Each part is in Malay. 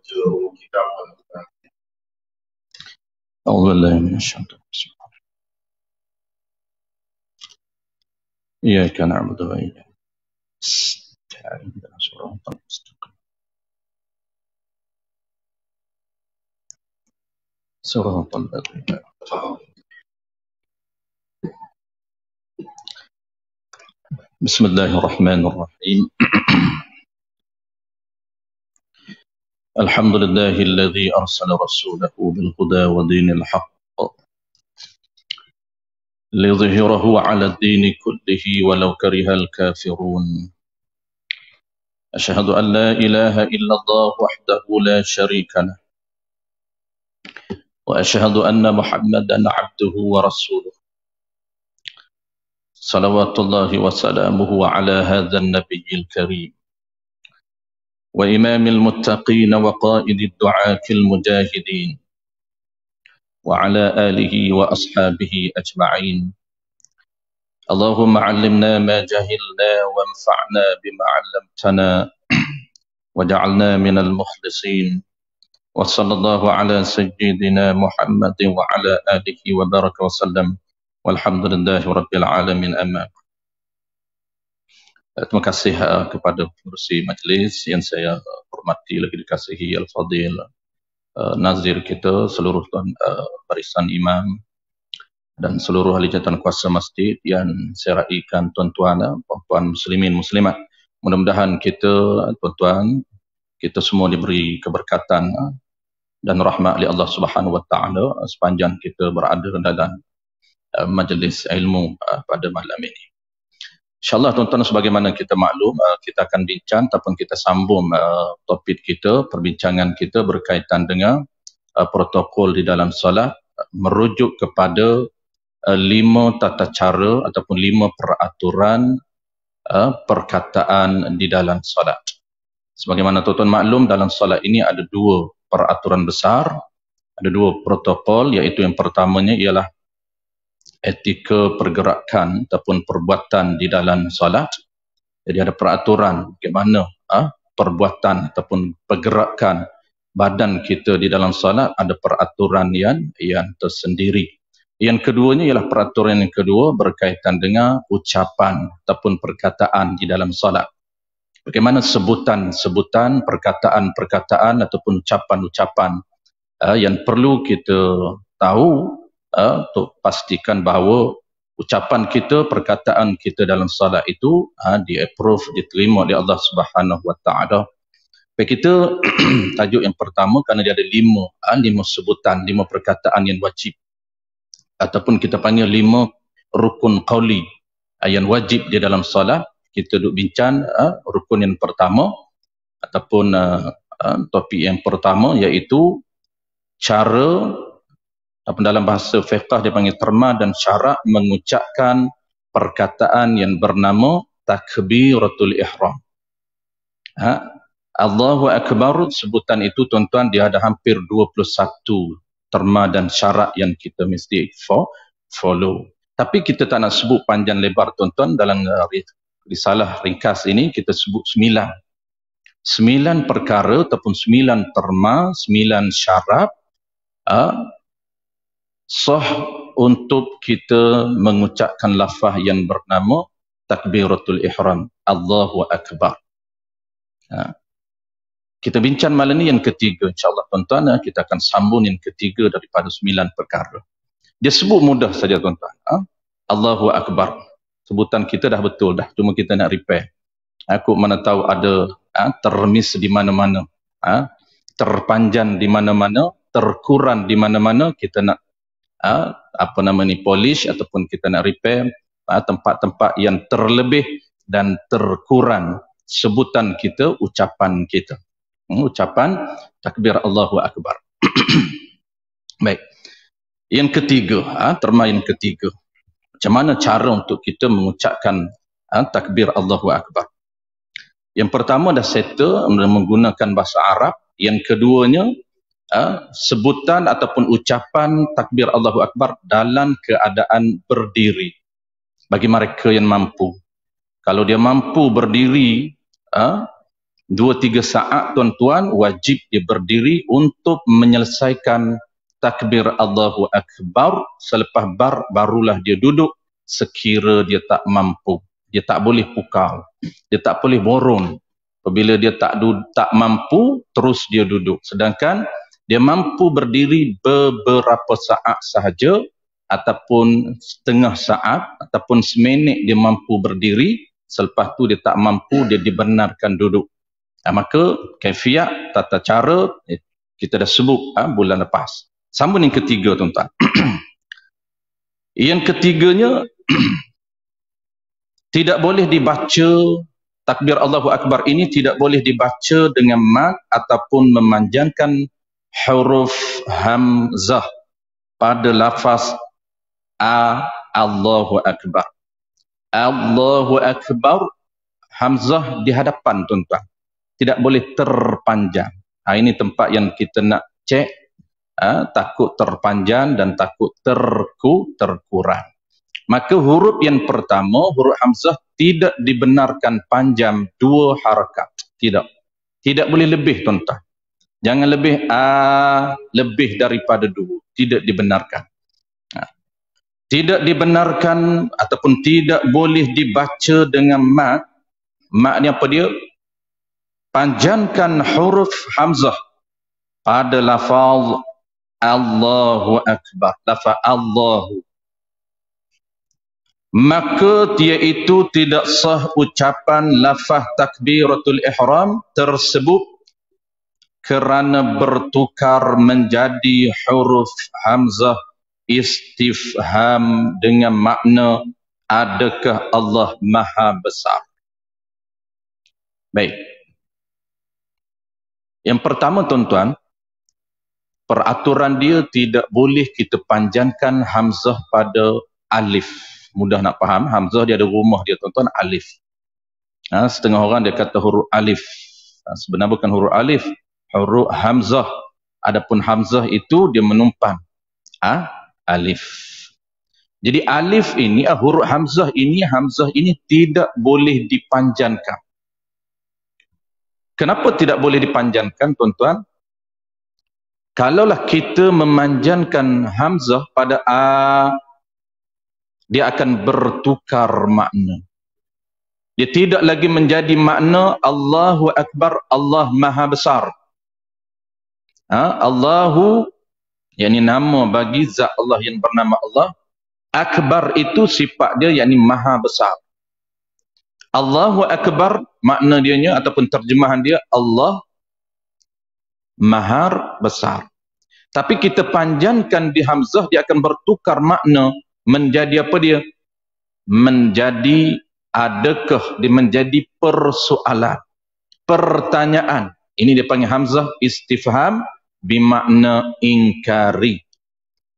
baca kitab أعوذ بالله من الشيطان الرجيم. إياك نعبد وإياك نستعين اهدنا الصراط المستقيم صراط الذين أنعمت عليهم. بسم الله الرحمن الرحيم. الحمد لله الذي أرسل رسوله بالهدى ودين الحق ليظهره على الدين كله ولو كره الكافرون. أشهد أن لا إله إلا الله وحده لا شريك له وأشهد أن محمدا عبده ورسوله صلوات الله وسلامه على هذا النبي الكريم وإمام المتقين وقائد الدعاة المجاهدين وعلى آله وأصحابه أجمعين. اللهم علمنا ما جهلنا وانفعنا بما علمتنا وجعلنا من المخلصين. وصلى الله على سيدنا محمد وعلى آله وبارك وسلم والحمد لله رب العالمين. أما terima kasih kepada pengurusi majlis yang saya hormati, lagi dikasihi Al-Fadil Nazir kita, seluruh barisan imam dan seluruh ahli jawatan kuasa masjid yang saya raikan, tuan-tuan, puan-puan muslimin muslimat. Mudah-mudahan kita, tuan-tuan, kita semua diberi keberkatan dan rahmat oleh Allah Subhanahu wa taala sepanjang kita berada dalam majlis ilmu pada malam ini. InsyaAllah tuan-tuan, sebagaimana kita maklum, kita akan bincang ataupun kita sambung topik kita, perbincangan kita berkaitan dengan protokol di dalam solat, merujuk kepada 5 tata cara ataupun 5 peraturan perkataan di dalam solat. Sebagaimana tuan-tuan maklum, dalam solat ini ada 2 peraturan besar, ada 2 protokol, iaitu yang pertamanya ialah etika pergerakan ataupun perbuatan di dalam solat. Jadi ada peraturan bagaimana perbuatan ataupun pergerakan badan kita di dalam solat, ada peraturan yang tersendiri. Yang keduanya ialah peraturan yang kedua berkaitan dengan ucapan ataupun perkataan di dalam solat. Bagaimana sebutan-sebutan, perkataan-perkataan ataupun ucapan-ucapan yang perlu kita tahu untuk pastikan bahawa ucapan kita, perkataan kita dalam salat itu di-approve, diterima oleh Allah Subhanahu wa taala. Baik, kita tajuk yang pertama kerana dia ada 5 sebutan, 5 perkataan yang wajib ataupun kita panggil 5 rukun qauli yang wajib di dalam salat. Kita duk bincang rukun yang pertama ataupun topik yang pertama, iaitu cara, dalam bahasa fiqh dia panggil terma dan syarak mengucapkan perkataan yang bernama takbiratul ihram. Allahu Akbar, sebutan itu tuan-tuan dia ada hampir 21 terma dan syarak yang kita mesti follow. Tapi kita tak nak sebut panjang lebar tuan-tuan. Dalam risalah ringkas ini kita sebut 9 perkara ataupun 9 terma, 9 syarat sah untuk kita mengucapkan lafaz yang bernama takbiratul ihram, Allahu Akbar. Kita bincang malam ni yang ketiga, insyaAllah tuan-tuan. Kita akan sambung yang ketiga daripada 9 perkara. Dia sebut mudah saja tuan-tuan, Allahu Akbar. Sebutan kita dah betul dah, cuma kita nak repair. Aku mana tahu ada termis di mana-mana, terpanjang di mana-mana, terkurang di mana-mana. Kita nak polish ataupun kita nak repair tempat-tempat yang terlebih dan terkurang sebutan kita, ucapan kita, ucapan takbir Allahu Akbar. Baik, yang ketiga, terma yang ketiga, macam mana cara untuk kita mengucapkan takbir Allahu Akbar. Yang pertama dah settle menggunakan bahasa Arab. Yang keduanya sebutan ataupun ucapan takbir Allahu Akbar dalam keadaan berdiri bagi mereka yang mampu. Kalau dia mampu berdiri 2-3 saat tuan-tuan wajib dia berdiri untuk menyelesaikan takbir Allahu Akbar. Selepas barulah dia duduk sekira dia tak mampu. Dia tak boleh pukal, dia tak boleh borong. Apabila dia tak mampu, terus dia duduk. Sedangkan dia mampu berdiri beberapa saat sahaja, ataupun setengah saat, ataupun seminit dia mampu berdiri. Selepas tu dia tak mampu, dia dibenarkan duduk. Maka kaifiat, tata cara, kita dah sebut bulan lepas. Sambung yang ketiga, tuan-tuan. Yang ketiganya, tidak boleh dibaca takbir Allahu Akbar ini, tidak boleh dibaca dengan mad ataupun memanjangkan huruf hamzah pada lafaz Allahu Akbar. Allahu Akbar, hamzah di hadapan, tuan-tuan. Tidak boleh terpanjang. Ini tempat yang kita nak cek, takut terpanjang dan takut terkurang. Maka huruf yang pertama, huruf hamzah, tidak dibenarkan panjang 2 harakat. Tidak boleh lebih, tuan-tuan. Jangan lebih daripada 2. Tidak dibenarkan. Tidak dibenarkan ataupun tidak boleh dibaca dengan mad. Madnya apa dia? Panjangkan huruf hamzah pada lafaz Allahu Akbar, lafaz Allahu. Maka dia itu tidak sah ucapan lafaz takbiratul ihram tersebut kerana bertukar menjadi huruf hamzah istifham dengan makna adakah Allah Maha Besar. Baik. Yang pertama, tuan-tuan, peraturan dia tidak boleh kita panjangkan hamzah pada alif. Mudah nak faham, hamzah dia ada rumah dia, tuan-tuan, alif. Setengah orang dia kata huruf alif. Sebenarnya bukan huruf alif, huruf hamzah. Adapun hamzah itu dia menumpang alif. Jadi alif ini, huruf hamzah ini tidak boleh dipanjangkan. Kenapa tidak boleh dipanjangkan, tuan-tuan? Kalaulah kita memanjangkan hamzah pada dia akan bertukar makna. Dia tidak lagi menjadi makna Allahu Akbar, Allah Maha Besar. Allahu, yakni nama bagi zat Allah yang bernama Allah. Akbar itu sifat dia, yakni Maha Besar. Allahu Akbar, makna dianya ataupun terjemahan dia, Allah Maha Besar. Tapi kita panjangkan di hamzah, dia akan bertukar makna menjadi apa dia? Menjadi adakah, dia menjadi persoalan, pertanyaan. Ini dia panggil hamzah istifham bermakna ingkari.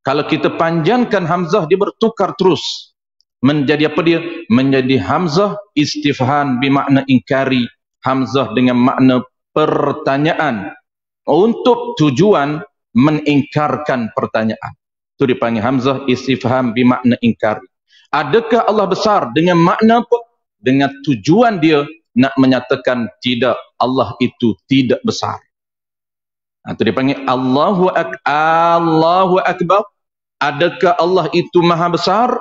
Kalau kita panjangkan hamzah, dia bertukar terus menjadi apa dia? Menjadi hamzah istifham bermakna ingkari, hamzah dengan makna pertanyaan untuk tujuan mengingkarkan pertanyaan. Itu dipanggil hamzah istifham bermakna ingkari. Adakah Allah besar dengan makna apa? Dengan tujuan dia nak menyatakan tidak, Allah itu tidak besar. Itu dipanggil Allahu Akbar. Adakah Allah itu maha besar?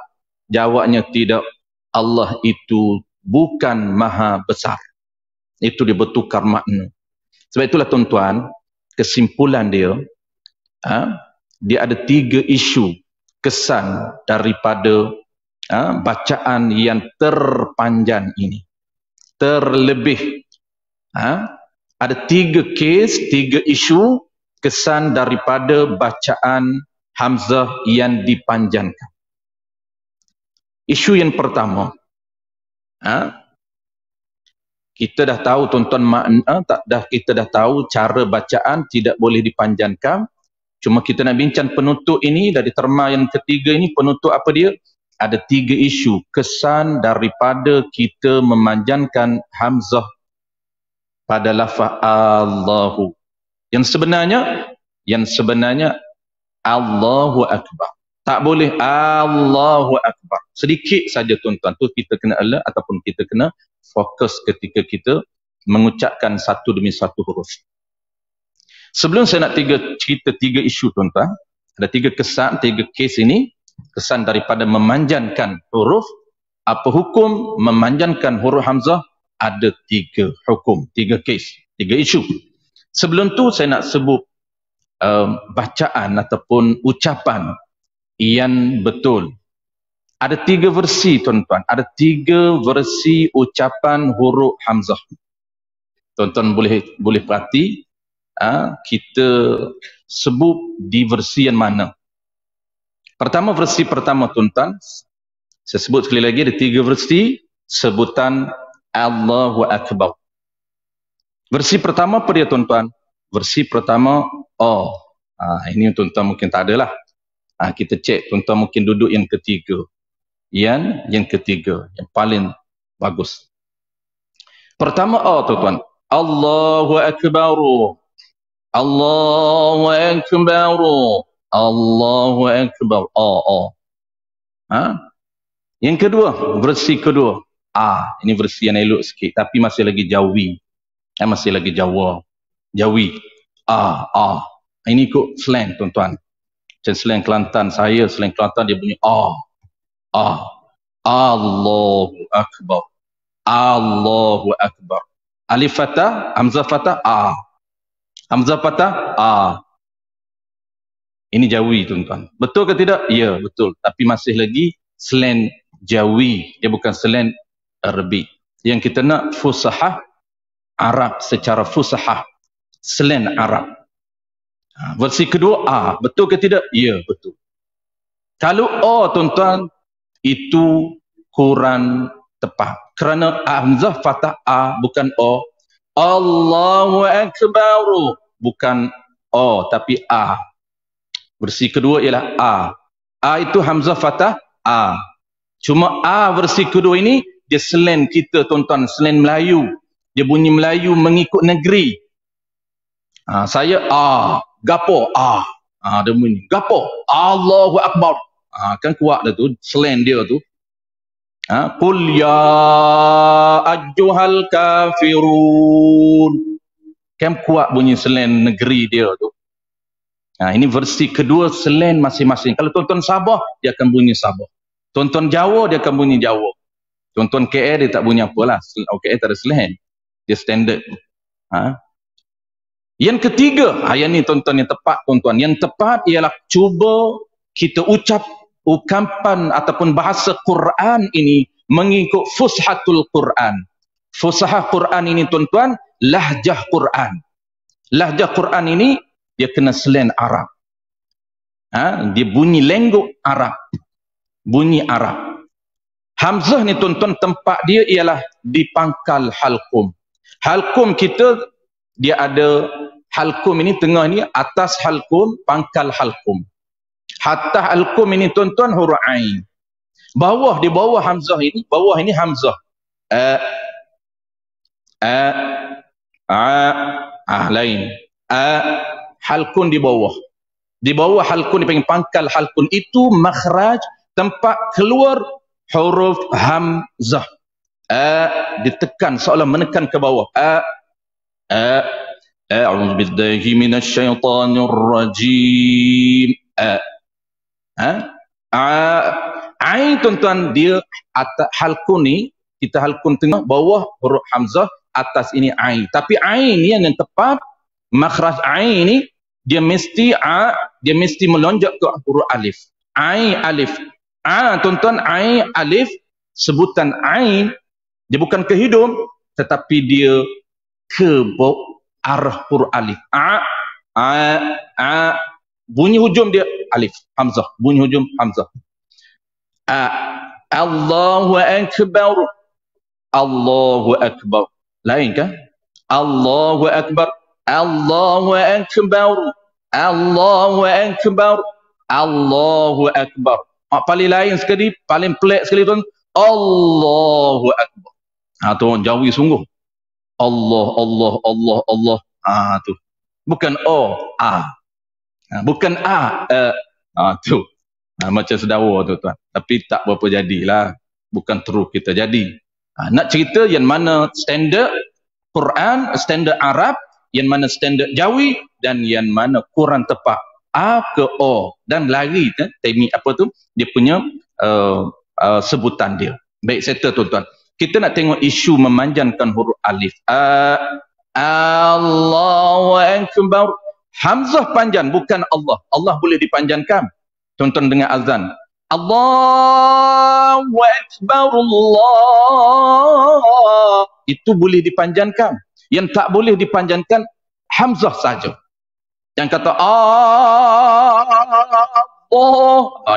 Jawabnya tidak. Allah itu bukan maha besar. Itu dia bertukar makna. Sebab itulah, tuan-tuan, kesimpulan dia, dia ada 3 isu kesan daripada bacaan yang terpanjang ini. Terlebih ada 3 kes, 3 isu kesan daripada bacaan hamzah yang dipanjangkan. Isu yang pertama, kita dah tahu, tuan-tuan, makna kita dah tahu cara bacaan tidak boleh dipanjangkan. Cuma kita nak bincang penutup ini dari terma yang ketiga ini. Penutup apa dia? Ada 3 isu kesan daripada kita memanjangkan hamzah pada lafaz Allahu. Yang sebenarnya Allahu Akbar. Tak boleh Allahu Akbar. Sedikit saja, tuan-tuan, tu kita kena alert ataupun kita kena fokus ketika kita mengucapkan satu demi satu huruf. Sebelum saya nak cerita tiga isu tuan-tuan, ada tiga kesan, tiga kes ini. Kesan daripada memanjangkan huruf. Apa hukum memanjangkan huruf hamzah? Ada tiga hukum, tiga kes, tiga isu. Sebelum tu saya nak sebut bacaan ataupun ucapan yang betul. Ada tiga versi tuan-tuan, ada tiga versi ucapan huruf hamzah. Tuan-tuan boleh perhati, kita sebut di versi yang mana. Versi pertama tuan-tuan, saya sebut sekali lagi, ada tiga versi sebutan Allahu Akbar. Versi pertama apa dia tuan-tuan? Versi pertama, ini tuan-tuan mungkin tak ada lah. Kita cek, tuan-tuan mungkin duduk yang ketiga. Yang ketiga, yang paling bagus. Pertama, tuan-tuan. Allahu Akbar. Allahu Akbar. Allahu Akbar. Yang kedua, versi kedua. Ini versi yang elok sikit, tapi masih lagi Jawi. Masih lagi Jawi. Ini ikut slang tuan-tuan. Macam slang Kelantan saya, slang Kelantan dia bunyi Allahu Akbar. Allahu Akbar. Alif fathah, hamzah fathah, hamzah fathah, Ini Jawi tuan-tuan. Betul ke tidak? Ya, betul. Tapi masih lagi slang Jawi. Dia bukan slang Arabic. Yang kita nak fusahah Arab secara fusahah. Slang Arab. Versi kedua, betul ke tidak? Ya, betul. Kalau tuan-tuan, itu kurang tepat. Kerana hamzah fathah bukan O. Allahu Akbar. Bukan O, tapi A. Versi kedua ialah A itu hamzah fathah Cuma versi kedua ini, dia slang kita tuan-tuan, slang Melayu. Dia bunyi Melayu mengikut negeri. Saya gapo, dia bunyi gapo, Allahu Akbar. Kan kuat dah tu, slang dia tu. Qul ya ayyuhal kafirun. Kan kuat bunyi slang negeri dia tu. Ini versi kedua slang masing-masing. Kalau tuan-tuan Sabah, dia akan bunyi Sabah. Tuan-tuan Jawa, dia akan bunyi Jawa. Tuan-tuan KL, dia tak bunyi apalah. KL tak ada slang. Dia standard. Yang ketiga, yang ni tuan-tuan yang tepat tuan-tuan. Yang tepat ialah cuba kita ucap ucapan ataupun bahasa Quran ini mengikut fushatul Quran. Fushah Quran ini tuan-tuan, lahjah Quran. Lahjah Quran ini dia kena slang Arab. Dia bunyi lenggok Arab. Bunyi Arab. Hamzah ni tuan-tuan, tempat dia ialah di pangkal halqum. Halqum kita, dia ada halqum ini, tengah ni atas halqum, pangkal halqum. Hatta halqum ini tuan-tuan huruf ain. Bawah, di bawah hamzah ini, bawah ini hamzah. Lain. Halqun di bawah. Di bawah halqun, dipanggil pangkal halqun. Itu makhraj, tempat keluar huruf hamzah. Ditekan, seolah menekan ke bawah. A'udzu billahi minasyaitonir rajim. Ain tuan-tuan, dia atas halqun ni, kita halqun tengah, bawah huruf hamzah, atas ini ain. Tapi ain ni yang tepat, makhraj ain ni, dia mesti dia mesti melonjak ke huruf alif. Ain alif. Tuan-tuan, ain alif, sebutan ain, dia bukan ke hidung, tetapi dia ke arah huruf alif. Bunyi hujung dia alif, hamzah. Bunyi hujung hamzah. Allahu Akbar. Allahu Akbar. Lain kan? Allahu Akbar. Allahu Akbar. Allahu Akbar. Allahu Akbar. Paling lain sekali, paling pelik sekali tuan. Allahu Akbar. Tu Jawi sungguh. Allah, Allah, Allah, Allah. Tu. Bukan bukan tu. Macam sedawa tu tuan. Tapi tak berapa jadilah. Bukan terus kita jadi. Nak cerita yang mana standard, Quran standard Arab, yang mana standard Jawi, dan yang mana kurang tepat A ke O, dan lari teknik apa tu dia punya sebutan dia. Baik, settle tuan-tuan. Kita nak tengok isu memanjangkan huruf alif. Allahu Akbar. Hamzah panjang, bukan Allah. Allah boleh dipanjangkan. Tuan-tuan dengar azan. Allahu Akbar, Allah. Itu boleh dipanjangkan. Yang tak boleh dipanjangkan, Hamzah saja. Yang kata Allah,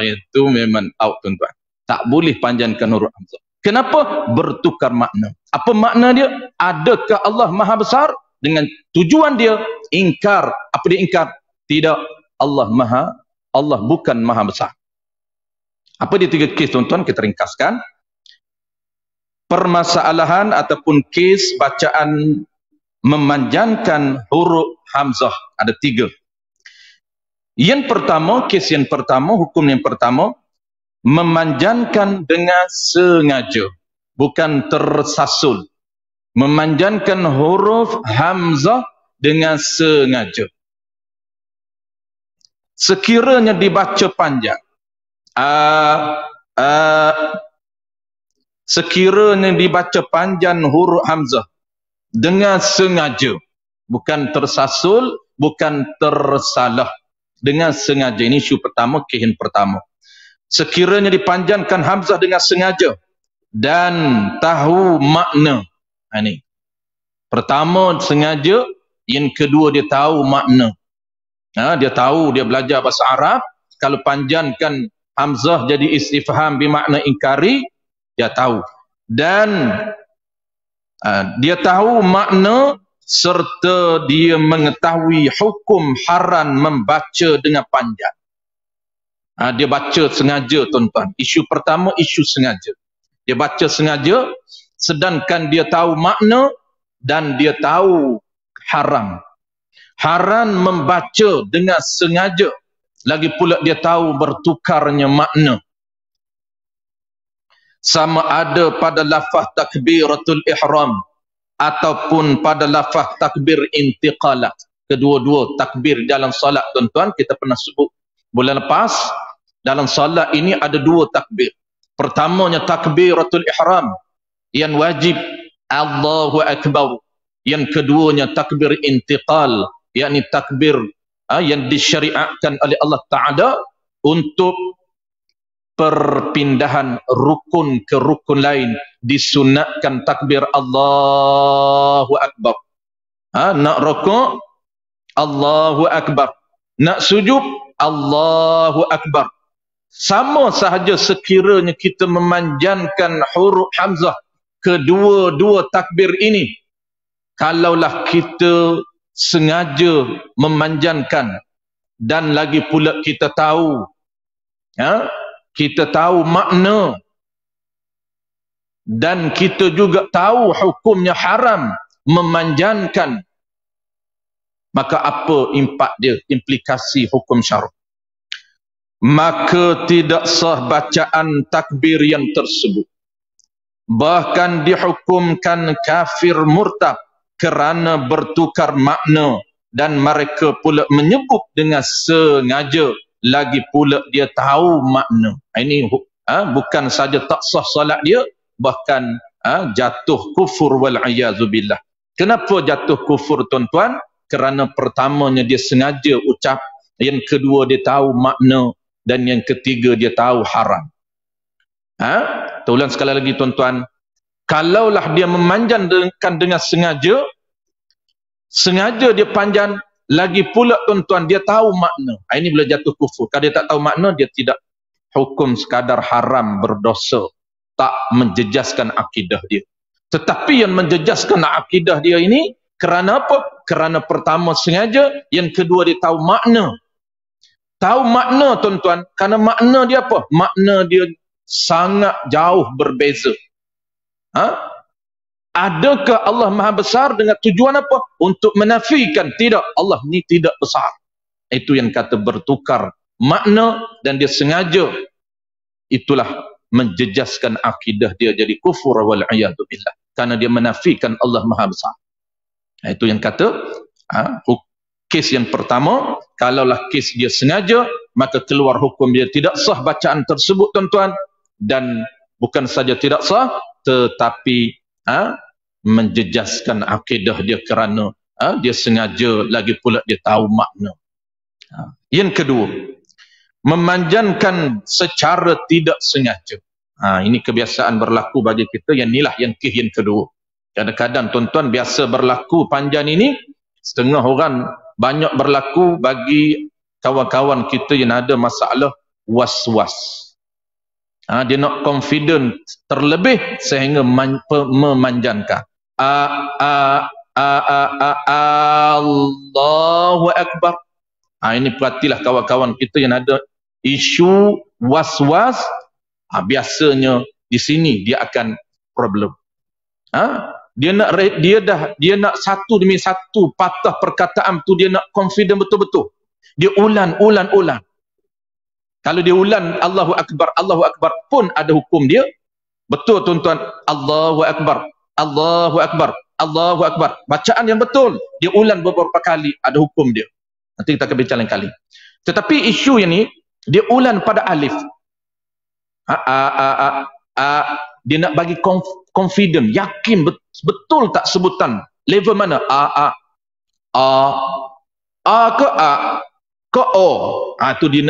itu memang out, tuan-tuan. Tak boleh panjangkan huruf Hamzah. Kenapa? Bertukar makna. Apa makna dia? Adakah Allah Maha Besar? Dengan tujuan dia ingkar. Apa dia ingkar? Tidak. Allah bukan Maha Besar. Apa dia 3 kes, tuan-tuan? Kita ringkaskan. Permasalahan ataupun kes bacaan memanjangkan huruf Hamzah ada 3. Yang pertama, kes yang pertama, hukum yang pertama, memanjangkan dengan sengaja, bukan tersasul. Memanjangkan huruf Hamzah dengan sengaja. Sekiranya dibaca panjang, sekiranya dibaca panjang huruf Hamzah dengan sengaja, bukan tersasul, bukan tersalah, dengan sengaja. Ini isu pertama, kehin pertama. Sekiranya dipanjangkan Hamzah dengan sengaja dan tahu makna. Ini pertama sengaja, yang kedua dia tahu makna. Dia tahu, dia belajar bahasa Arab. Kalau panjangkan Hamzah jadi istifham bermakna ingkari, dia tahu. Dan dia tahu makna serta dia mengetahui hukum haram membaca dengan panjang. Dia baca sengaja, tuan-tuan. Isu pertama, isu sengaja. Dia baca sengaja, sedangkan dia tahu makna dan dia tahu haram. Haram membaca dengan sengaja. Lagi pula dia tahu bertukarnya makna. Sama ada pada lafaz takbiratul ihram ataupun pada lafaz takbir intiqalat. Kedua-dua takbir dalam salat, tuan-tuan, kita pernah sebut bulan lepas. Dalam salat ini ada 2 takbir. Pertamanya takbiratul ihram yang wajib, Allahu Akbar. Yang keduanya takbir intiqal, yakni takbir yang disyariatkan oleh Allah Ta'ala untuk perpindahan rukun ke rukun lain. Disunatkan takbir Allahu Akbar. Nak rukuk, Allahu Akbar. Nak sujud, Allahu Akbar. Sama sahaja sekiranya kita memanjangkan huruf Hamzah kedua-dua takbir ini. Kalaulah kita sengaja memanjangkan dan lagi pula kita tahu, kita tahu makna dan kita juga tahu hukumnya haram memanjangkan, maka apa impak dia, implikasi hukum syara? Maka tidak sah bacaan takbir yang tersebut. Bahkan dihukumkan kafir murtad kerana bertukar makna, dan mereka pula menyebut dengan sengaja, lagi pula dia tahu makna. Ini bukan saja tak sah salat dia, bahkan jatuh kufur wal-iyazubillah. Kenapa jatuh kufur, tuan-tuan? Kerana pertamanya dia sengaja ucap, yang kedua dia tahu makna, dan yang ketiga dia tahu haram. Ulang sekali lagi, tuan-tuan. Kalaulah dia memanjangkan dengan sengaja, sengaja dia panjang, lagi pula, tuan-tuan, dia tahu makna. Ini boleh jatuh kufur. Kalau dia tak tahu makna, dia tidak hukum sekadar haram, berdosa, tak menjejaskan akidah dia. Tetapi yang menjejaskan akidah dia ini, kerana apa? Kerana pertama sengaja, yang kedua dia tahu makna. Tahu makna, tuan-tuan, kerana makna dia apa? Makna dia sangat jauh berbeza. Adakah Allah Maha Besar dengan tujuan apa? Untuk menafikan, tidak, Allah ni tidak besar. Itu yang kata bertukar makna, dan dia sengaja. Itulah menjejaskan akidah dia jadi kufur wal-iyadu billah. Karena dia menafikan Allah Maha Besar. Itu yang kata kes yang pertama, kalaulah kes dia sengaja, maka keluar hukum dia tidak sah bacaan tersebut tuan-tuan, dan bukan saja tidak sah, tetapi menjejaskan akidah dia kerana dia sengaja, lagi pula dia tahu makna. Yang kedua, memanjankan secara tidak sengaja. Ini kebiasaan berlaku bagi kita, yang inilah yang kes yang kedua. Kadang-kadang tuan-tuan biasa berlaku panjang ini, setengah orang banyak berlaku bagi kawan-kawan kita yang ada masalah was-was. Dia nak confident terlebih sehingga memanjankan. Allahu Akbar. Ini perhatilah kawan-kawan kita yang ada isu was-was. Biasanya di sini dia akan problem. Dia nak satu demi satu patah perkataan tu, dia nak confident betul-betul. Dia ulang. Kalau dia ulang Allahu Akbar pun ada hukum dia. Betul tuan-tuan, Allahu Akbar. Bacaan yang betul. Dia ulang beberapa kali, ada hukum dia. Nanti kita akan bincang lain kali. Tetapi isu yang ni, dia ulang pada alif. Dia nak bagi confident, yakin betul tak sebutan level mana, ke o. Tu dia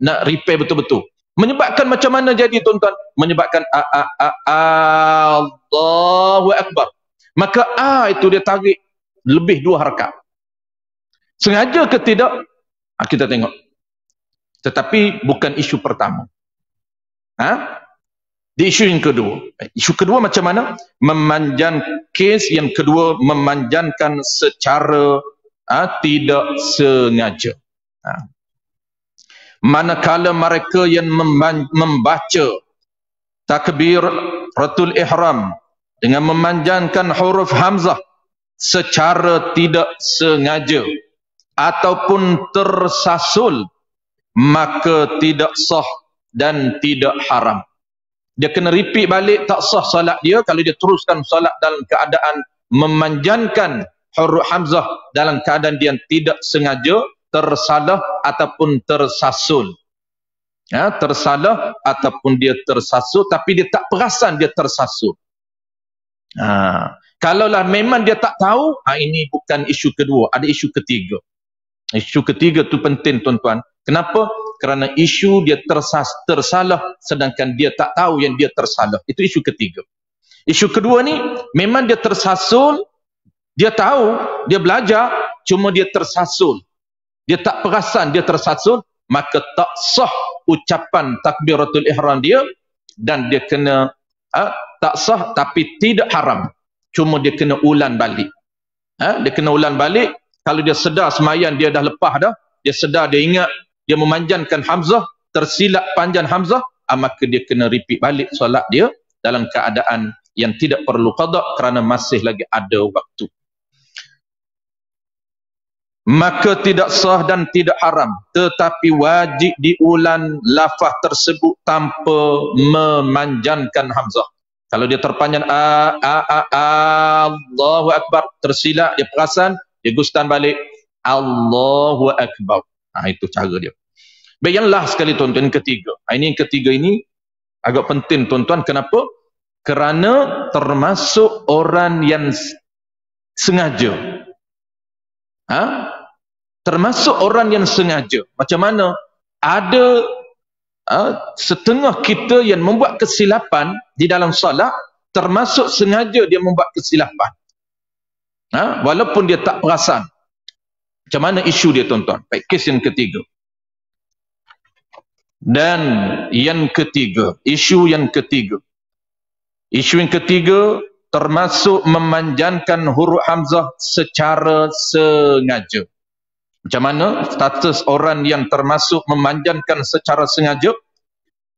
nak repair betul-betul. Menyebabkan macam mana jadi tuan-tuan? Menyebabkan Allahu Akbar. Maka itu dia tarik lebih 2 harakat. Sengaja ke tidak? Kita tengok. Tetapi bukan isu pertama. Di isu yang kedua. Isu kedua macam mana? Kes yang kedua, memanjankan secara tidak sengaja. Manakala mereka yang membaca takbiratul ihram dengan memanjangkan huruf hamzah secara tidak sengaja ataupun tersasul, maka tidak sah dan tidak haram. Dia kena repeat balik, tak sah salat dia kalau dia teruskan salat dalam keadaan memanjangkan huruf hamzah dalam keadaan dia tidak sengaja, tersalah ataupun tersasul. Tersalah ataupun dia tersasul, tapi dia tak perasan dia tersasul. Kalaulah memang dia tak tahu, ini bukan isu kedua, ada isu ketiga. Isu ketiga tu penting tuan-tuan. Kenapa? Kerana isu dia tersalah sedangkan dia tak tahu yang dia tersalah. Itu isu ketiga. Isu kedua ni memang dia tersasul, dia tahu, dia belajar, cuma dia tersasul. Dia tak perasan dia tersasul, maka tak sah ucapan takbiratul ihram dia, dan dia kena tak sah tapi tidak haram. Cuma dia kena ulang balik. Dia kena ulang balik. Kalau dia sedar semayan dia dah lepas dah, dia sedar, dia ingat, dia memanjangkan hamzah, tersilap panjang hamzah, maka dia kena repeat balik solat dia dalam keadaan yang tidak perlu qada kerana masih lagi ada waktu. Maka tidak sah dan tidak haram, tetapi wajib diulang lafaz tersebut tanpa memanjangkan hamzah. Kalau dia terpanjang Allahu Akbar, tersilap, dia perasan, dia gustan balik Allahu Akbar. Itu cara dia. Baik, yang last sekali tuan-tuan, yang ketiga. Ini yang ketiga ini agak penting tuan-tuan. Kenapa? Kerana termasuk orang yang sengaja. Termasuk orang yang sengaja. Macam mana? Ada setengah kita yang membuat kesilapan di dalam salat, termasuk sengaja dia membuat kesilapan. Walaupun dia tak perasan. Macam mana isu dia tuan-tuan? Baik, kes yang ketiga. Dan yang ketiga, isu yang ketiga. Isu yang ketiga termasuk memanjangkan huruf hamzah secara sengaja. Macam mana status orang yang termasuk memanjangkan secara sengaja?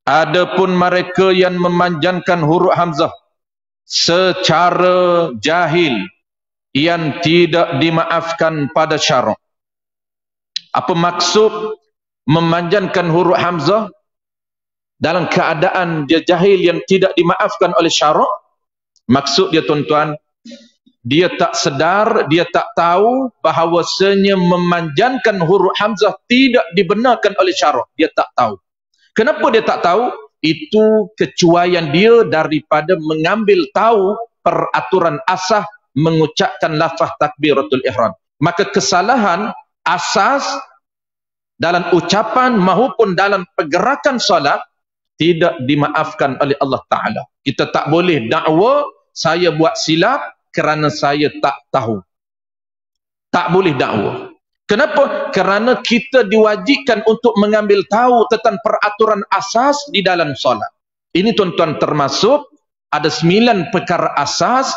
Adapun mereka yang memanjangkan huruf hamzah secara jahil yang tidak dimaafkan pada syarak. Apa maksud memanjangkan huruf hamzah dalam keadaan dia jahil yang tidak dimaafkan oleh syarak? Maksud dia tuan-tuan, dia tak sedar, dia tak tahu bahawasanya memanjangkan huruf hamzah tidak dibenarkan oleh syarak. Dia tak tahu. Kenapa dia tak tahu? Itu kecuaian dia daripada mengambil tahu peraturan asas mengucapkan lafaz takbiratul ihram. Maka kesalahan asas dalam ucapan maupun dalam pergerakan solat tidak dimaafkan oleh Allah Ta'ala. Kita tak boleh dakwa saya buat silap kerana saya tak tahu. Tak boleh dakwa. Kenapa? Kerana kita diwajibkan untuk mengambil tahu tentang peraturan asas di dalam solat. Ini tuan-tuan termasuk ada 9 perkara asas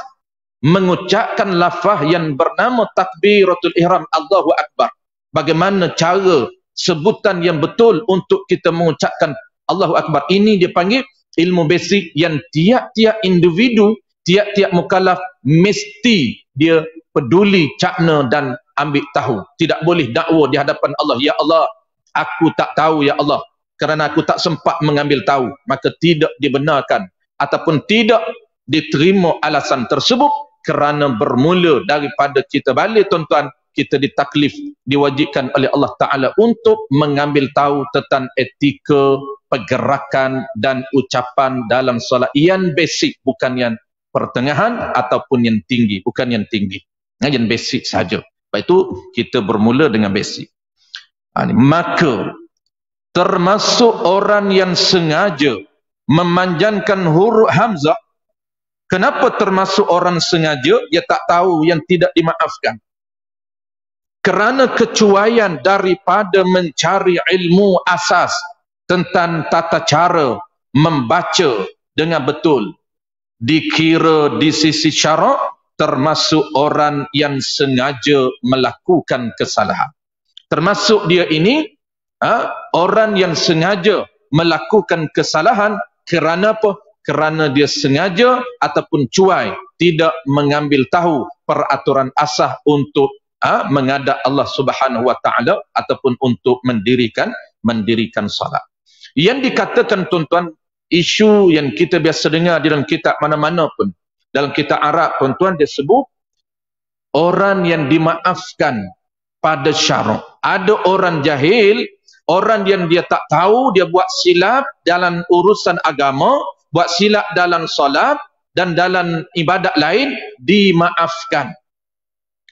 mengucapkan lafaz yang bernama takbiratul ihram, Allahu Akbar. Bagaimana cara sebutan yang betul untuk kita mengucapkan Allahu Akbar. Ini dia panggil ilmu basic yang tiap-tiap individu, tiap-tiap mukallaf mesti dia peduli, cakna dan ambil tahu. Tidak boleh dakwa di hadapan Allah, ya Allah, aku tak tahu ya Allah, kerana aku tak sempat mengambil tahu. Maka tidak dibenarkan ataupun tidak diterima alasan tersebut, kerana bermula daripada kita balik tuan-tuan, kita ditaklif, diwajibkan oleh Allah Ta'ala untuk mengambil tahu tentang etika pergerakan dan ucapan dalam solat yang basic, bukan yang pertengahan ataupun yang tinggi, bukan yang tinggi, yang basic saja. Lepas itu kita bermula dengan basic. Maka termasuk orang yang sengaja memanjangkan huruf hamzah. Kenapa termasuk orang sengaja? Dia tak tahu yang tidak dimaafkan. Kerana kecuaian daripada mencari ilmu asas tentang tata cara membaca dengan betul, dikira di sisi syarak termasuk orang yang sengaja melakukan kesalahan. Termasuk dia ini orang yang sengaja melakukan kesalahan. Kerana apa? Kerana dia sengaja ataupun cuai tidak mengambil tahu peraturan asas untuk menghadap Allah Subhanahu Wa Taala ataupun untuk mendirikan salat. Yang dikatakan tuan-tuan, isu yang kita biasa dengar dalam kitab mana-mana pun, dalam kitab Arab tuan-tuan, dia sebut orang yang dimaafkan pada syarak. Ada orang jahil, orang yang dia tak tahu, dia buat silap dalam urusan agama, buat silap dalam solat dan dalam ibadat lain, dimaafkan.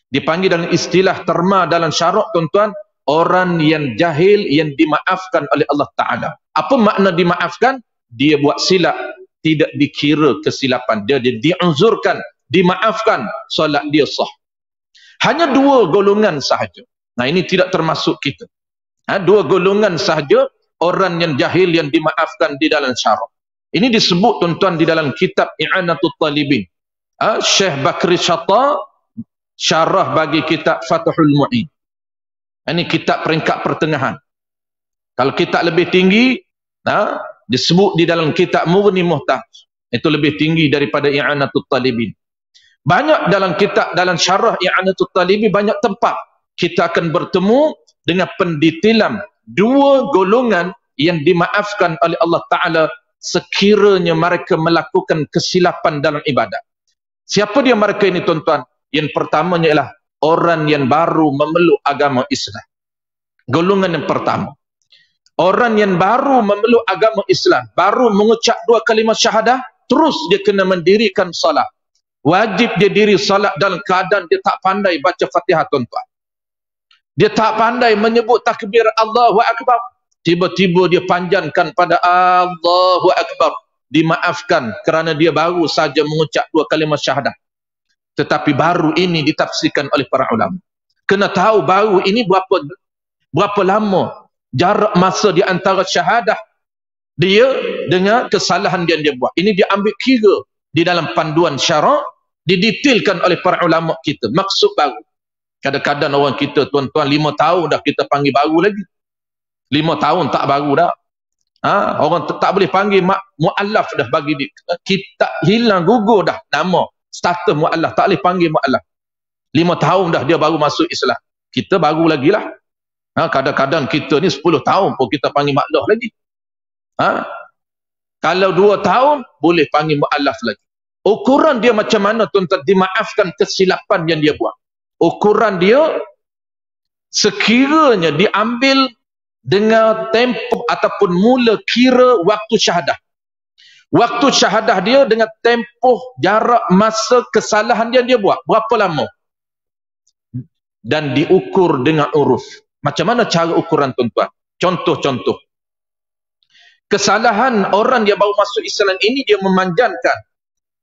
Dipanggil dalam istilah terma dalam syarak tuan-tuan, orang yang jahil yang dimaafkan oleh Allah Ta'ala. Apa makna dimaafkan? Dia buat silap, tidak dikira kesilapan dia, diuzurkan, dimaafkan, solat dia sah. Hanya 2 golongan sahaja. Nah, ini tidak termasuk kita. 2 golongan sahaja orang yang jahil yang dimaafkan di dalam syarak. Ini disebut tuan-tuan di dalam kitab I'anatul Talibin. Syekh Bakri Syata syarah bagi kitab Fathul Mu'in. Ini kitab peringkat pertengahan. Kalau kitab lebih tinggi, disebut di dalam kitab Mughni Muhtaj. Itu lebih tinggi daripada I'anatul Talibin. Banyak dalam kitab, dalam syarah I'anatul Talibin, banyak tempat kita akan bertemu dengan pendetailan 2 golongan yang dimaafkan oleh Allah Ta'ala sekiranya mereka melakukan kesilapan dalam ibadat. Siapa dia mereka ini tuan-tuan? Yang pertamanya ialah orang yang baru memeluk agama Islam. Golongan yang pertama, orang yang baru memeluk agama Islam, baru mengucap 2 kalimat syahadah, terus dia kena mendirikan salat. Wajib dia diri salat dalam keadaan dia tak pandai baca Fatihah tuan-tuan. Dia tak pandai menyebut takbir Allahu Akbar. Tiba-tiba dia panjangkan pada Allahu Akbar. Dimaafkan kerana dia baru saja mengucap 2 kalimat syahadah. Tetapi baru ini ditafsirkan oleh para ulama. Kena tahu baru ini berapa lama jarak masa di antara syahadah dia dengan kesalahan yang dia buat. Ini dia ambil kira di dalam panduan syarak, didetailkan oleh para ulama kita. Maksud baru. Kadang-kadang orang kita tuan-tuan 5 tahun dah kita panggil baru lagi. 5 tahun tak baru dah. Orang tak boleh panggil mu'allaf dah bagi dia. Kita hilang gugur dah nama status mu'allaf, tak boleh panggil mu'allaf. 5 tahun dah dia baru masuk Islam. Kita baru lagi lah. Kadang-kadang kita ni 10 tahun pun kita panggil mu'allaf lagi. Kalau 2 tahun boleh panggil mu'allaf lagi. Ukuran dia macam mana tuan-tuan dimaafkan kesilapan yang dia buat. Ukuran dia sekiranya diambil dengan tempoh ataupun mula kira waktu syahadah. Waktu syahadah dia dengan tempoh jarak masa kesalahan dia buat. Berapa lama? Dan diukur dengan uruf. Macam mana cara ukuran tuan-tuan? Contoh-contoh. Kesalahan orang yang baru masuk Islam ini dia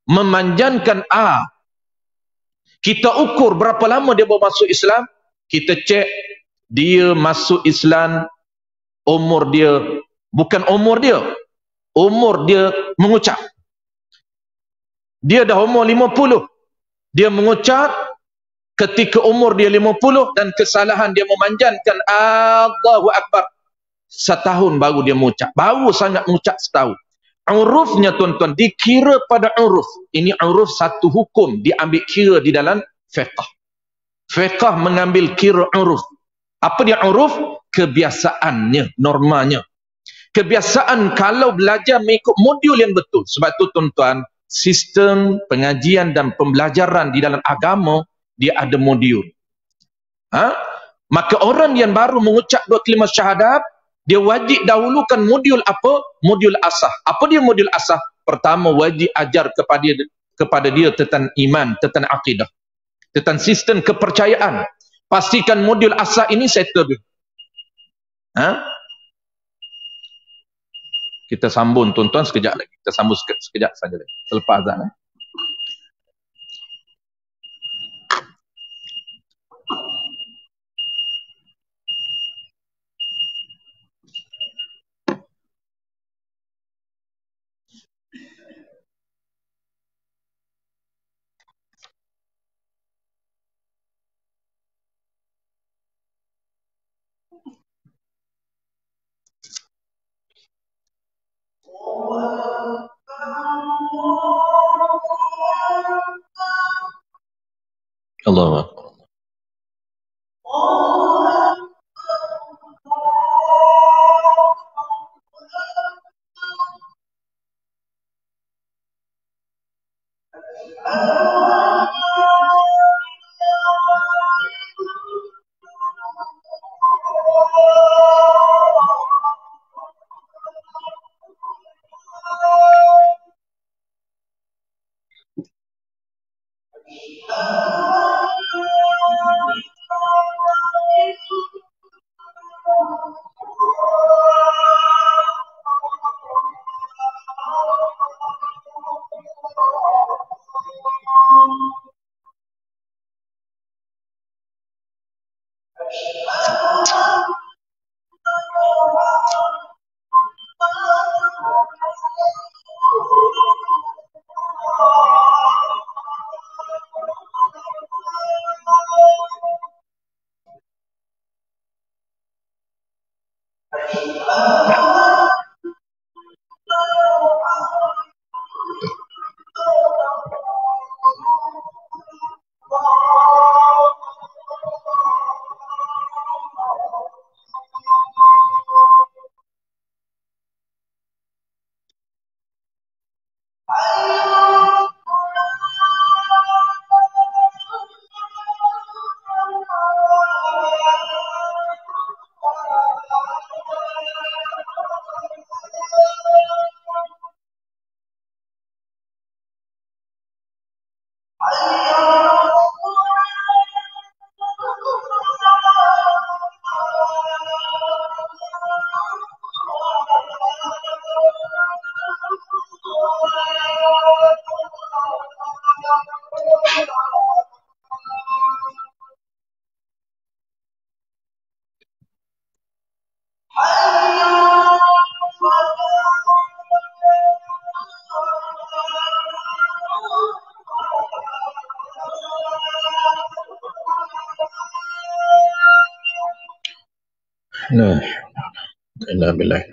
memanjankan A. Kita ukur berapa lama dia baru masuk Islam. Kita cek dia masuk Islam umur dia, bukan umur dia, umur dia mengucap. Dia dah umur 50, dia mengucap ketika umur dia 50 dan kesalahan dia memanjangkan Allahu Akbar. Setahun baru dia mengucap, baru sangat mengucap setahun. Urufnya tuan-tuan dikira pada uruf. Ini uruf satu hukum diambil kira di dalam fiqh. Fiqh mengambil kira uruf. Apa dia uruf? Kebiasaannya, normanya. Kebiasaan kalau belajar mengikut modul yang betul. Sebab tu tuan-tuan, sistem pengajian dan pembelajaran di dalam agama, dia ada modul. Maka orang yang baru mengucap dua kalimah syahadat, dia wajib dahulukan modul apa? Modul asah. Apa dia modul asah? Pertama, wajib ajar kepada dia tentang iman, tentang akidah, tentang sistem kepercayaan. Pastikan modul asah ini settle. Kita sambung tuan-tuan sekejap lagi. Kita sambung sekejap saja lagi. Selepas azan. Allahu Akbar. La ilaha illallah.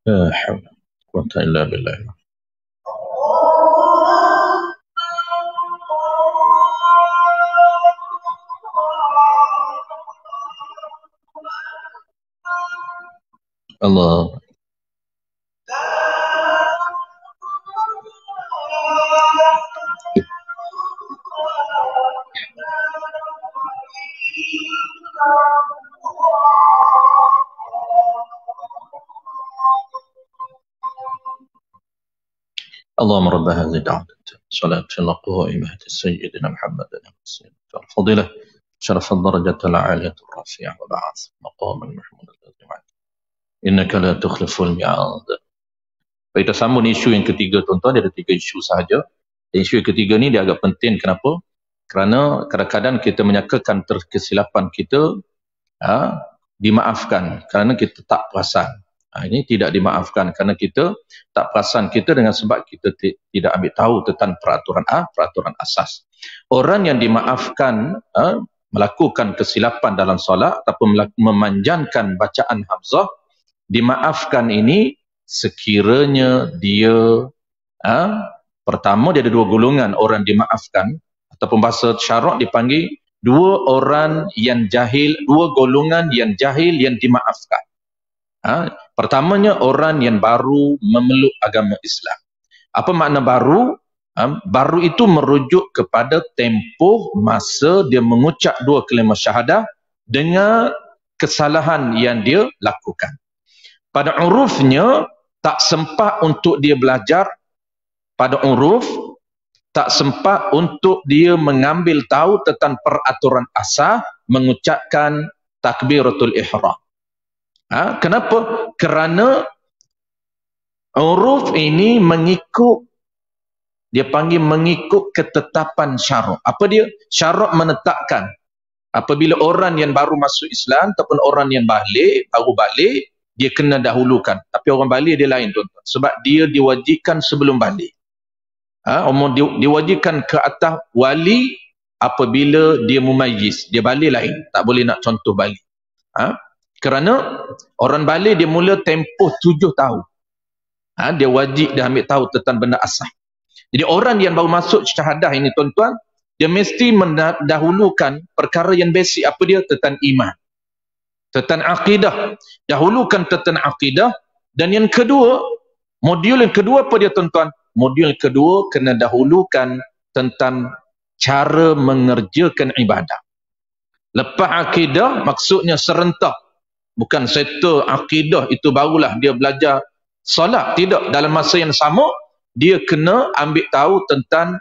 La haula. quwwata illa billah. Allah. اللهم رب هذه الدعوة صلاة قائمة سيدنا محمد الفضيلة شرف الدرجة العالية الرفيعة وبعث مقام المحمود الذي إنك لا تخلف الميعاد. Kita sambung isu yang ketiga, tuan-tuan. Dia ada 3 isu sahaja. Dan isu yang ketiga ni dia agak penting. Kenapa? Kerana kadang-kadang kita menyangkakan kesilapan kita dimaafkan kerana kita tak perasan. Ini tidak dimaafkan kerana kita tak perasan kita dengan sebab kita tidak ambil tahu tentang peraturan asas. Orang yang dimaafkan melakukan kesilapan dalam solat ataupun memanjangkan bacaan Hamzah, dimaafkan ini sekiranya dia pertama dia ada 2 golongan orang dimaafkan, ataupun bahasa syarak dipanggil 2 orang yang jahil, 2 golongan yang jahil yang dimaafkan. Pertamanya orang yang baru memeluk agama Islam. Apa makna baru? Baru itu merujuk kepada tempoh masa dia mengucap 2 kalimah syahadah dengan kesalahan yang dia lakukan. Pada urufnya tak sempat untuk dia belajar, pada uruf tak sempat untuk dia mengambil tahu tentang peraturan asas mengucapkan takbiratul ihram. Kenapa? Kerana uruf ini mengikut, dia panggil mengikut ketetapan syarak. Apa dia? Syarak menetapkan apabila orang yang baru masuk Islam ataupun orang yang baru balik, dia kena dahulukan. Tapi orang balik dia lain, tuan-tuan. Sebab dia diwajibkan sebelum balik. Diwajibkan ke atas wali apabila dia mumayyiz. Dia balik lain. Tak boleh nak contoh balik. Kerana orang balik dia mula tempoh 7 tahun. Dia wajib dia ambil tahu tentang benda asas. Jadi orang yang baru masuk syahadah ini, tuan-tuan, dia mesti mendahulukan perkara yang basic. Apa dia? Tentang iman, tentang akidah. Dahulukan tentang akidah. Dan yang kedua, modul yang kedua apa dia, tuan-tuan? Modul kedua kena dahulukan tentang cara mengerjakan ibadah. Lepas akidah maksudnya serentak. Bukan settle akidah itu barulah dia belajar solat. Tidak. Dalam masa yang sama dia kena ambil tahu tentang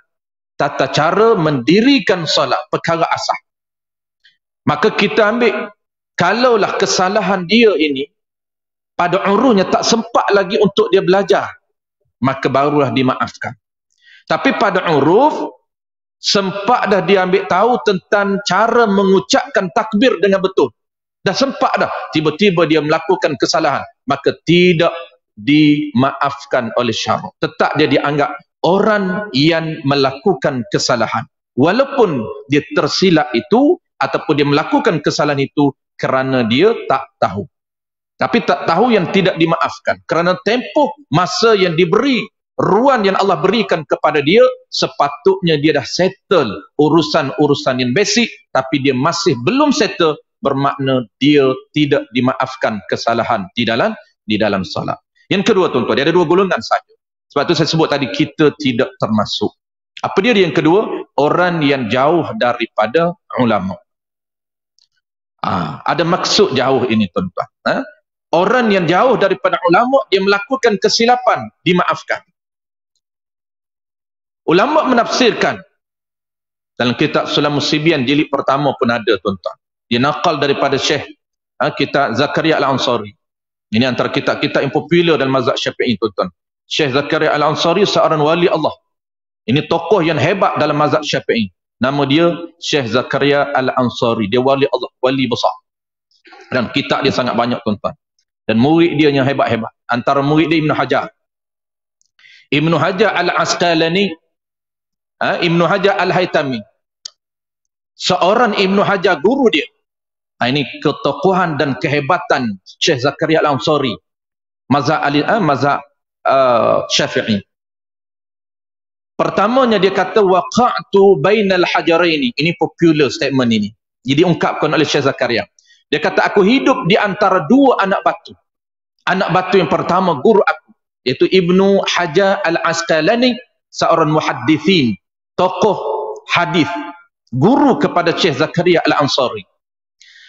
tata cara mendirikan solat, perkara asas. Maka kita ambil, kalaulah kesalahan dia ini pada urufnya tak sempat lagi untuk dia belajar, maka barulah dimaafkan. Tapi pada uruf sempat dah dia ambil tahu tentang cara mengucapkan takbir dengan betul. Dah sempat dah, tiba-tiba dia melakukan kesalahan, maka tidak dimaafkan oleh syarak. Tetap dia dianggap orang yang melakukan kesalahan. Walaupun dia tersilap itu ataupun dia melakukan kesalahan itu kerana dia tak tahu. Tapi tak tahu yang tidak dimaafkan. Kerana tempoh masa yang diberi, ruang yang Allah berikan kepada dia, sepatutnya dia dah settle urusan-urusan yang basic, tapi dia masih belum settle, bermakna dia tidak dimaafkan kesalahan di dalam salat. Yang kedua, tuan-tuan, dia ada 2 golongan saja. Sebab tu saya sebut tadi kita tidak termasuk. Apa dia yang kedua? Orang yang jauh daripada ulama. Ada maksud jauh ini, tuan-tuan. Orang yang jauh daripada ulama, dia melakukan kesilapan, dimaafkan. Ulama menafsirkan dalam kitab Sulamus Sibyan jilid pertama pun ada, tuan-tuan. Dia nakal daripada Syekh kitab Zakaria Al-Ansari. Ini antara kitab-kitab yang popular dalam mazhab Syafi'i, tuan-tuan. Syekh Zakaria Al-Ansari seorang wali Allah. Ini tokoh yang hebat dalam mazhab Syafi'i. Nama dia Syekh Zakaria Al-Ansari. Dia wali Allah, wali besar. Dan kitab dia sangat banyak, tuan-tuan. Dan murid dia yang hebat-hebat. Antara murid dia Ibn Hajar. Ibn Hajar Al-Asqalani, Ibn Hajar Al-Haytami. Seorang Ibn Hajar guru dia. Ini ketokohan dan kehebatan Syekh Zakaria Al-Ansari. Mazhab Syafi'i. Pertamanya dia kata waqa'tu bainal hajaraini. Ini popular statement ini. Jadi ungkapkan oleh Syekh Zakaria. Dia kata aku hidup di antara dua anak batu. Anak batu yang pertama guru aku, iaitu Ibnu Hajar Al-Asqalani, seorang muhaddithin, tokoh hadis, guru kepada Syekh Zakaria Al-Ansari.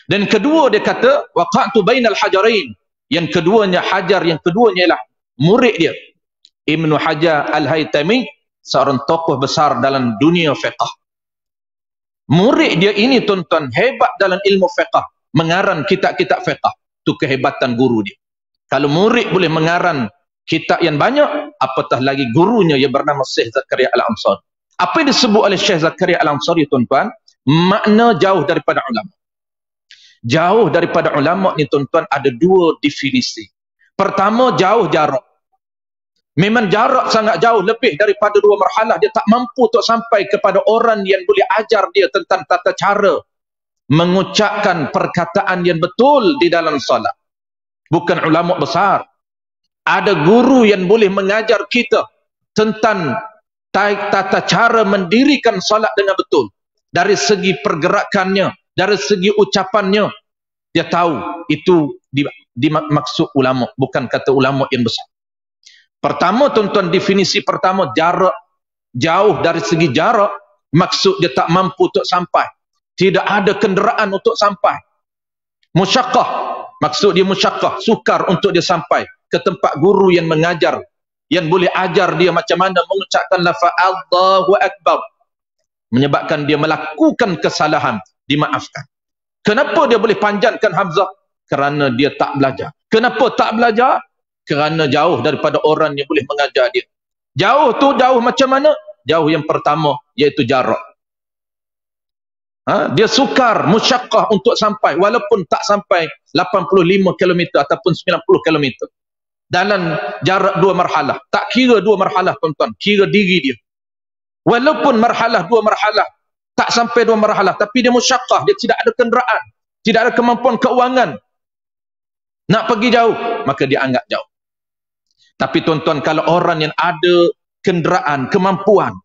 Dan kedua dia kata waqa'tu bainal hajarain. Yang keduanya Hajar, yang keduanya ialah murid dia Ibnu Hajar Al-Haytami, seorang tokoh besar dalam dunia fiqh. Murid dia ini tuan-tuan hebat dalam ilmu fiqh, mengarang kitab-kitab fiqh. Itu kehebatan guru dia. Kalau murid boleh mengarang kitab yang banyak, apatah lagi gurunya yang bernama Syekh Zakaria Al-Ansari. Apa yang disebut oleh Syekh Zakaria Al-Ansari tuan-tuan? Makna jauh daripada ulama. Jauh daripada ulama ni tuan-tuan ada dua definisi. Pertama, jauh jarak. Memang jarak sangat jauh, lebih daripada dua marhalah. Dia tak mampu untuk sampai kepada orang yang boleh ajar dia tentang tata cara mengucapkan perkataan yang betul di dalam salat. Bukan ulama besar. Ada guru yang boleh mengajar kita tentang tata cara mendirikan salat dengan betul. Dari segi pergerakannya, dari segi ucapannya, dia tahu itu dimaksud ulama, bukan kata ulama yang besar. Pertama tuan-tuan, definisi pertama, jarak. Jauh dari segi jarak, maksud dia tak mampu untuk sampai. Tidak ada kenderaan untuk sampai. Musyaqqah, maksud dia musyaqqah, sukar untuk dia sampai ke tempat guru yang mengajar, yang boleh ajar dia macam mana mengucapkan lafaz Allahu Akbar, menyebabkan dia melakukan kesalahan, dimaafkan. Kenapa dia boleh panjangkan hamzah? Kerana dia tak belajar. Kenapa tak belajar? Kerana jauh daripada orang yang boleh mengajar dia. Jauh tu jauh macam mana? Jauh yang pertama, iaitu jarak. Dia sukar, musyaqqah untuk sampai, walaupun tak sampai 85 km ataupun 90 km. Dalam jarak dua marhalah. Tak kira dua marhalah tuan-tuan, kira diri dia. Walaupun marhalah dua marhalah, tak sampai dua marhalah, tapi dia musyaqqah, dia tidak ada kenderaan, tidak ada kemampuan keuangan nak pergi jauh, maka dia anggap jauh. Tapi tuan-tuan, kalau orang yang ada kenderaan, kemampuan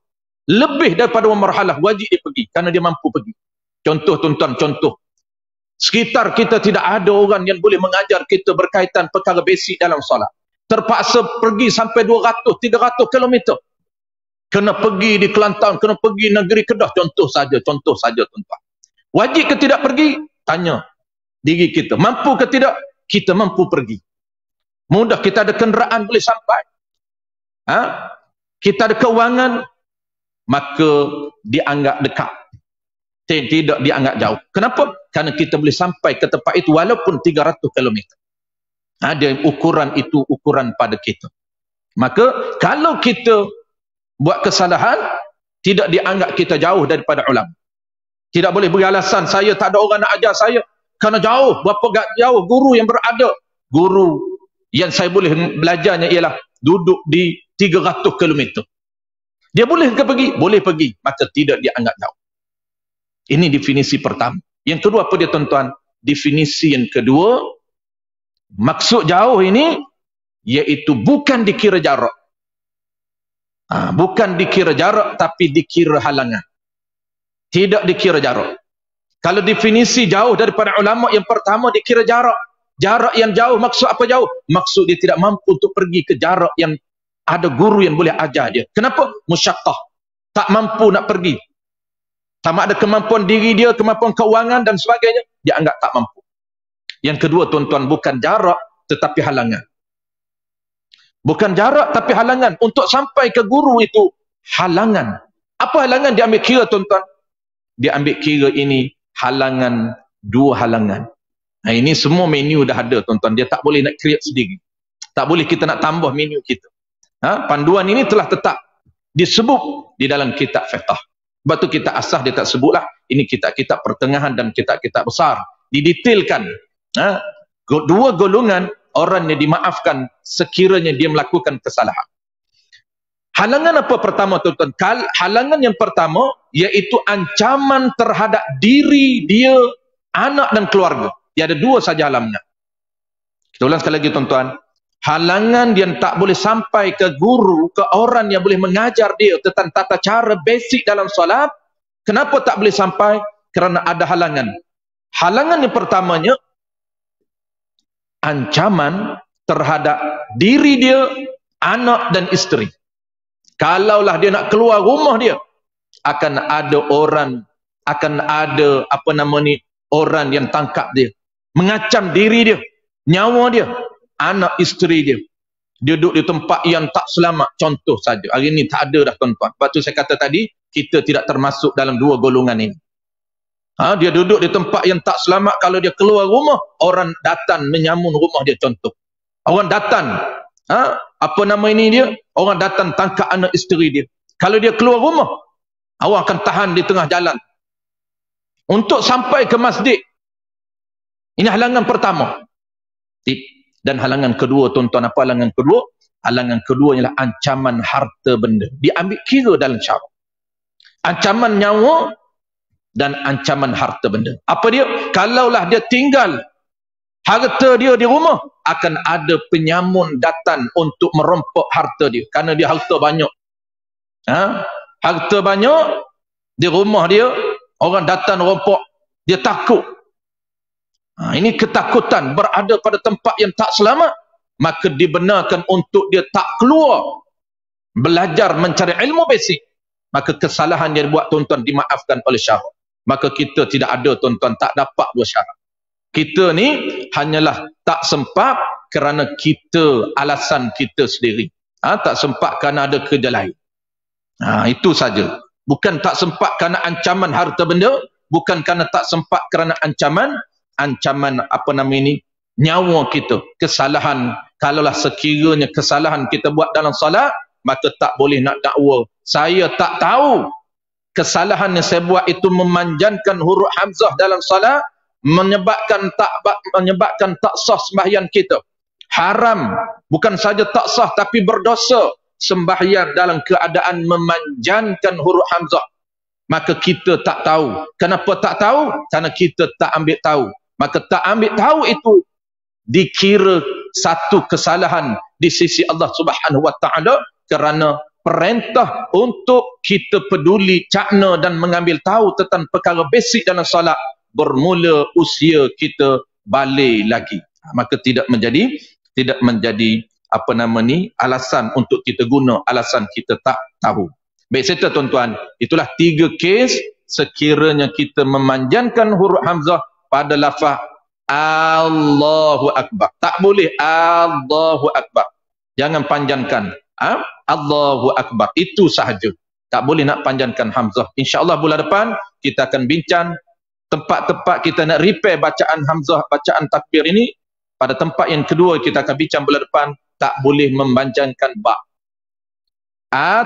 lebih daripada dua marhalah, wajib dia pergi kerana dia mampu pergi. Contoh tuan-tuan, contoh, sekitar kita tidak ada orang yang boleh mengajar kita berkaitan perkara basic dalam solat. Terpaksa pergi sampai 200-300 km. Kena pergi di Kelantan, kena pergi negeri Kedah, contoh saja tuan-tuan. Wajib ke tidak pergi? Tanya diri kita. Mampu ke tidak? Kita mampu pergi. Mudah, kita ada kenderaan boleh sampai. Kita ada keuangan, maka dianggap dekat. Tidak dianggap jauh. Kenapa? Kerana kita boleh sampai ke tempat itu walaupun 300 km. Ada ukuran itu, ukuran pada kita. Maka kalau kita buat kesalahan, tidak dianggap kita jauh daripada ulama. Tidak boleh beri alasan, saya tak ada orang nak ajar saya kerana jauh. Berapa jauh guru yang berada? Guru yang saya boleh belajarnya ialah duduk di 300 km. Dia boleh ke pergi? Boleh pergi. Maka tidak dianggap jauh. Ini definisi pertama. Yang kedua apa dia tuan-tuan? Definisi yang kedua, maksud jauh ini iaitu bukan dikira jarak. Bukan dikira jarak, tapi dikira halangan. Tidak dikira jarak. Kalau definisi jauh daripada ulama, yang pertama dikira jarak. Jarak yang jauh, maksud apa jauh? Maksud dia tidak mampu untuk pergi ke jarak yang ada guru yang boleh ajar dia. Kenapa? Musyaqqah. Tak mampu nak pergi. Sama ada kemampuan diri dia, kemampuan keuangan dan sebagainya, dia anggap tak mampu. Yang kedua tuan-tuan, bukan jarak tetapi halangan. Bukan jarak tapi halangan. Untuk sampai ke guru itu halangan. Apa halangan dia ambil kira tuan-tuan? Dia ambil kira ini halangan, dua halangan. Ini semua menu dah ada tuan-tuan. Dia tak boleh nak create sendiri. Tak boleh kita nak tambah menu kita. Panduan ini telah tetap disebut di dalam kitab fiqh. Sebab tu kita asah dia tak sebutlah. Ini kitab-kitab pertengahan dan kitab-kitab besar. Didetailkan. Dua golongan orang yang dimaafkan sekiranya dia melakukan kesalahan. Halangan apa pertama tuan-tuan? Halangan yang pertama iaitu ancaman terhadap diri dia, anak dan keluarga. Dia ada dua saja halangan. Kita ulang sekali lagi tuan-tuan. Halangan dia tak boleh sampai ke guru, ke orang yang boleh mengajar dia tentang tata cara basic dalam solat. Kenapa tak boleh sampai? Kerana ada halangan. Halangan yang pertamanya, ancaman terhadap diri dia, anak dan isteri. Kalaulah dia nak keluar rumah dia, akan ada orang, akan ada orang yang tangkap dia, mengancam diri dia, nyawa dia, anak isteri dia. Dia duduk di tempat yang tak selamat, contoh saja. Hari ini tak ada dah tuan-tuan. Sebab tu saya kata tadi, kita tidak termasuk dalam dua golongan ini. Dia duduk di tempat yang tak selamat. Kalau dia keluar rumah, orang datang menyamun rumah dia, contoh. Orang datang, orang datang tangkap anak isteri dia. Kalau dia keluar rumah, orang akan tahan di tengah jalan untuk sampai ke masjid. Ini halangan pertama. Dan halangan kedua, tuan-tuan, apa halangan kedua? Halangan kedua ialah ancaman harta benda. Diambil kira dalam syarak. Ancaman nyawa dan ancaman harta benda. Apa dia? Kalaulah dia tinggal harta dia di rumah, akan ada penyamun datang untuk merompok harta dia. Kerana dia harta banyak. Harta banyak di rumah dia, orang datang rompok, dia takut. Ini ketakutan berada pada tempat yang tak selamat, maka dibenarkan untuk dia tak keluar belajar mencari ilmu basic. Maka kesalahan yang buat, tuan-tuan, dimaafkan oleh syarak. Maka kita tidak ada, tuan-tuan, tak dapat dua syarat. Kita ni hanyalah tak sempat kerana kita, alasan kita sendiri. Tak sempat kerana ada kerja lain. Itu saja. Bukan tak sempat kerana ancaman harta benda, bukan kerana tak sempat kerana ancaman nyawa kita. Kesalahan, kalaulah sekiranya kesalahan kita buat dalam solat, maka tak boleh nak dakwa. Saya tak tahu kesalahan yang saya buat itu memanjangkan huruf hamzah dalam solat, menyebabkan tak sah sembahyang kita. Haram, bukan saja tak sah tapi berdosa sembahyang dalam keadaan memanjangkan huruf hamzah. Maka kita tak tahu. Kenapa tak tahu? Kerana kita tak ambil tahu. Maka tak ambil tahu itu dikira satu kesalahan di sisi Allah Subhanahu Wa Taala, kerana perintah untuk kita peduli, cakna dan mengambil tahu tentang perkara basic dalam solat bermula usia kita balik lagi. Maka tidak menjadi alasan untuk kita guna alasan kita tak tahu. Baik, serta tuan-tuan, itulah 3 kes sekiranya kita memanjangkan huruf hamzah pada lafaz Allahu Akbar. Tak boleh Allahu Akbar. Jangan panjangkan. Allahu Akbar. Itu sahaja. Tak boleh nak panjangkan hamzah. InsyaAllah bulan depan kita akan bincang tempat-tempat kita nak repair bacaan hamzah, bacaan takbir ini. Pada tempat yang kedua kita akan bincang bulan depan, tak boleh memanjangkan ba.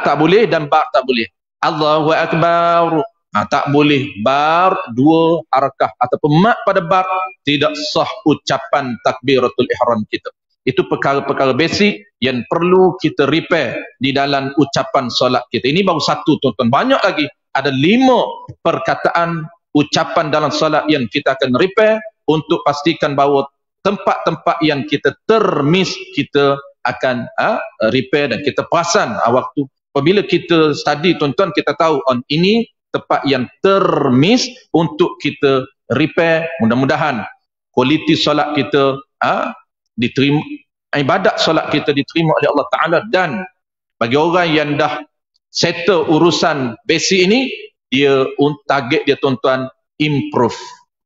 Tak boleh dan ba tak boleh. Allahu Akbar. Tak boleh bar 2 harakah ataupun mat pada bar, tidak sah ucapan takbiratul ihram kita. Itu perkara-perkara basic yang perlu kita repair di dalam ucapan solat kita. Ini baru satu, tuan-tuan. Banyak lagi. Ada 5 perkataan ucapan dalam solat yang kita akan repair untuk pastikan bahawa tempat-tempat yang kita termiss kita akan repair dan kita perasan waktu. Apabila kita study, tuan-tuan, kita tahu ini tempat yang termiss untuk kita repair. Mudah-mudahan kualiti solat kita diterima, ibadat solat kita diterima oleh Allah Ta'ala. Dan bagi orang yang dah settle urusan basic ini, dia target dia, tuan-tuan, improve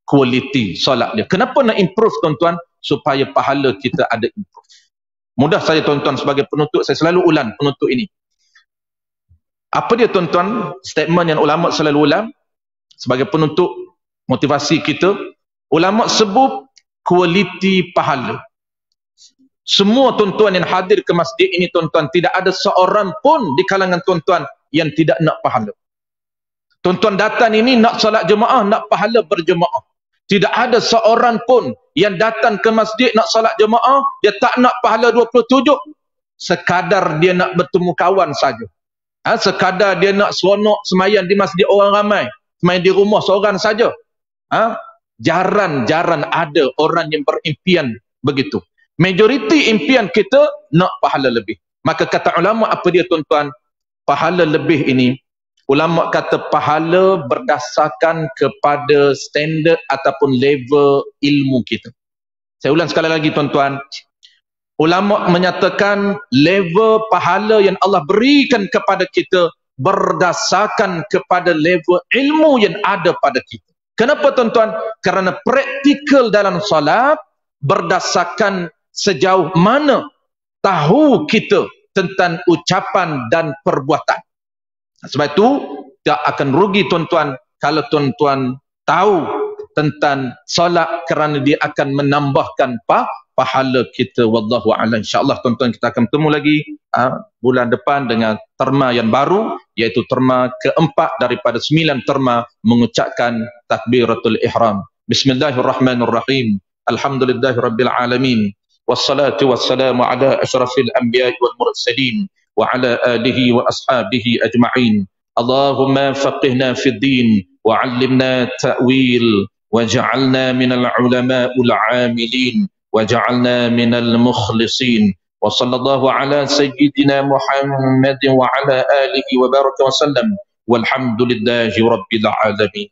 kualiti solat dia. Kenapa nak improve, tuan-tuan? Supaya pahala kita ada improve. Mudah saja, tuan-tuan, sebagai penuntut, saya selalu ulang penuntut ini. Apa dia, tuan-tuan, statement yang ulama selalu ulang sebagai penuntut motivasi kita? Ulama sebut kualiti pahala. Semua tuan-tuan yang hadir ke masjid ini, tuan-tuan, tidak ada seorang pun di kalangan tuan-tuan yang tidak nak pahala. Tuan-tuan datang ini nak solat jemaah, nak pahala berjemaah. Tidak ada seorang pun yang datang ke masjid nak solat jemaah, dia tak nak pahala 27. Sekadar dia nak bertemu kawan saja. Sekadar dia nak seronok semayan di masjid orang ramai, semayan di rumah seorang saja. Jarang-jarang ada orang yang berimpian begitu. Majoriti impian kita nak pahala lebih. Maka kata ulama apa dia tuan-tuan? Pahala lebih ini, ulama kata pahala berdasarkan kepada standard ataupun level ilmu kita. Saya ulang sekali lagi tuan-tuan. Ulama menyatakan level pahala yang Allah berikan kepada kita berdasarkan kepada level ilmu yang ada pada kita. Kenapa tuan-tuan? Kerana praktikal dalam salat berdasarkan sejauh mana tahu kita tentang ucapan dan perbuatan. Sebab itu tak akan rugi tuan-tuan kalau tuan-tuan tahu tentang solat, kerana dia akan menambahkan pahala kita. Wallahu a'lam. InsyaAllah tuan-tuan kita akan bertemu lagi bulan depan dengan terma yang baru, iaitu terma keempat daripada 9 terma mengucapkan takbiratul ihram. Bismillahirrahmanirrahim. Alhamdulillahirabbil alamin. Wassalatu wassalamu ala asyrafil anbiya'i wal mursalin wa ala alihi wa ashabihi ajma'in. Allahumma faqihna fid din wa 'allimna ta'wil waj'alna minal ulama'il 'amilin waj'alna minal mukhlisin. Wa sallallahu ala sayyidina Muhammadin wa ala alihi wa baraka wa sallam. Walhamdulillahi rabbil alamin.